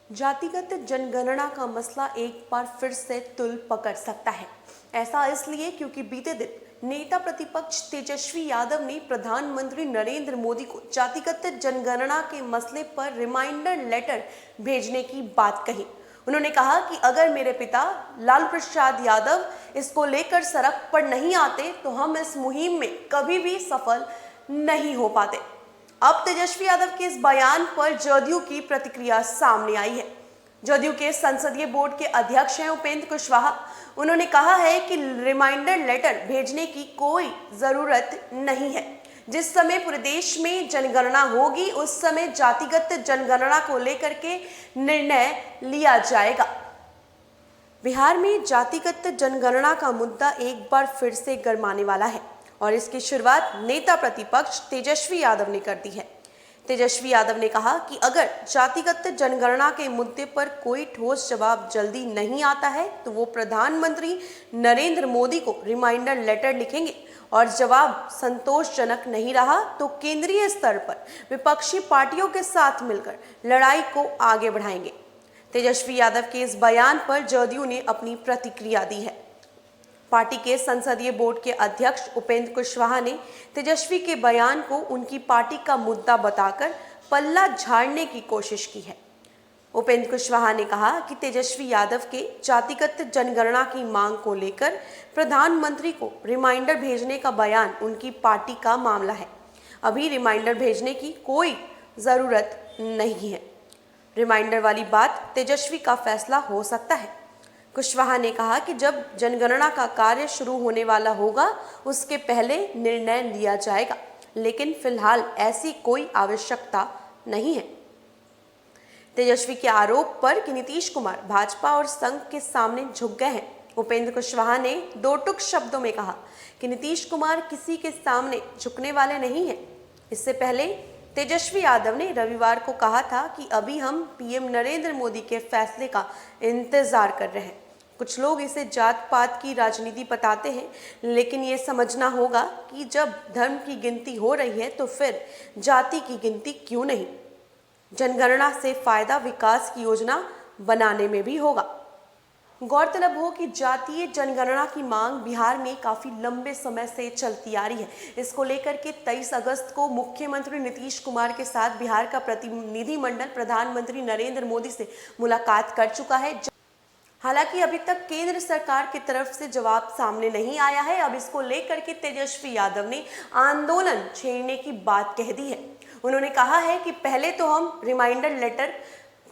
जातिगत जनगणना का मसला एक बार फिर से तूल पकड़ सकता है। ऐसा इसलिए क्योंकि बीते दिन नेता प्रतिपक्ष तेजस्वी यादव ने प्रधानमंत्री नरेंद्र मोदी को जातिगत जनगणना के मसले पर रिमाइंडर लेटर भेजने की बात कही। उन्होंने कहा कि अगर मेरे पिता लालू प्रसाद यादव इसको लेकर सड़क पर नहीं आते तो हम इस मुहिम में कभी भी सफल नहीं हो पाते। अब तेजस्वी यादव के इस बयान पर जदयू की प्रतिक्रिया सामने आई है। जदयू के संसदीय बोर्ड के अध्यक्ष हैं उपेंद्र कुशवाहा। उन्होंने कहा है कि रिमाइंडर लेटर भेजने की कोई जरूरत नहीं है। जिस समय पूरे देश में जनगणना होगी उस समय जातिगत जनगणना को लेकर के निर्णय लिया जाएगा। बिहार में जातिगत जनगणना का मुद्दा एक बार फिर से गरमाने वाला है और इसकी शुरुआत नेता प्रतिपक्ष तेजस्वी यादव ने कर दी है। तेजस्वी यादव ने कहा कि अगर जातिगत जनगणना के मुद्दे पर कोई ठोस जवाब जल्दी नहीं आता है तो वो प्रधानमंत्री नरेंद्र मोदी को रिमाइंडर लेटर लिखेंगे और जवाब संतोषजनक नहीं रहा तो केंद्रीय स्तर पर विपक्षी पार्टियों के साथ मिलकर लड़ाई को आगे बढ़ाएंगे। तेजस्वी यादव के इस बयान पर जदयू ने अपनी प्रतिक्रिया दी है। पार्टी के संसदीय बोर्ड के अध्यक्ष उपेंद्र कुशवाहा ने तेजस्वी के बयान को उनकी पार्टी का मुद्दा बताकर पल्ला झाड़ने की कोशिश की है। उपेंद्र कुशवाहा ने कहा कि तेजस्वी यादव के जातिगत जनगणना की मांग को लेकर प्रधानमंत्री को रिमाइंडर भेजने का बयान उनकी पार्टी का मामला है। अभी रिमाइंडर भेजने की कोई ज़रूरत नहीं है। रिमाइंडर वाली बात तेजस्वी का फैसला हो सकता है। कुशवाहा ने कहा कि जब जनगणना का कार्य शुरू होने वाला होगा उसके पहले निर्णय लिया जाएगा, लेकिन फिलहाल ऐसी कोई आवश्यकता नहीं है। तेजस्वी के आरोप पर कि नीतीश कुमार भाजपा और संघ के सामने झुक गए हैं, उपेंद्र कुशवाहा ने दो टुक शब्दों में कहा कि नीतीश कुमार किसी के सामने झुकने वाले नहीं हैं। इससे पहले तेजस्वी यादव ने रविवार को कहा था कि अभी हम पीएम नरेंद्र मोदी के फैसले का इंतजार कर रहे हैं। कुछ लोग इसे जात पात की राजनीति बताते हैं, लेकिन ये समझना होगा कि जब धर्म की गिनती हो रही है तो फिर जाति की गिनती क्यों नहीं। जनगणना से फायदा विकास की योजना बनाने में भी होगा। गौरतलब हो कि जातीय जनगणना की मांग बिहार में काफी लंबे समय से चलती आ रही है। इसको लेकर के 23 अगस्त को मुख्यमंत्री नीतीश कुमार के साथ बिहार का प्रतिनिधिमंडल प्रधानमंत्री नरेंद्र मोदी से मुलाकात कर चुका है। हालांकि अभी तक केंद्र सरकार की तरफ से जवाब सामने नहीं आया है। अब इसको लेकर के तेजस्वी यादव ने आंदोलन छेड़ने की बात कह दी है। उन्होंने कहा है कि पहले तो हम रिमाइंडर लेटर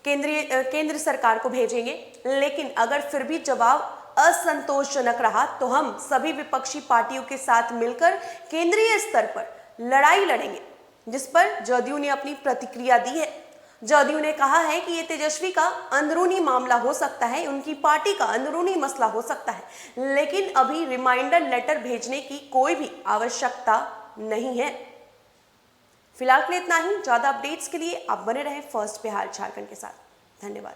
केंद्र सरकार को भेजेंगे, लेकिन अगर फिर भी जवाब असंतोषजनक रहा तो हम सभी विपक्षी पार्टियों के साथ मिलकर केंद्रीय स्तर पर लड़ाई लड़ेंगे, जिस पर जदयू ने अपनी प्रतिक्रिया दी है। जदयू ने कहा है कि ये तेजस्वी का अंदरूनी मामला हो सकता है, उनकी पार्टी का अंदरूनी मसला हो सकता है, लेकिन अभी रिमाइंडर लेटर भेजने की कोई भी आवश्यकता नहीं है। फिलहाल के लिए इतना ही। ज़्यादा अपडेट्स के लिए आप बने रहें फर्स्ट बिहार झारखंड के साथ। धन्यवाद।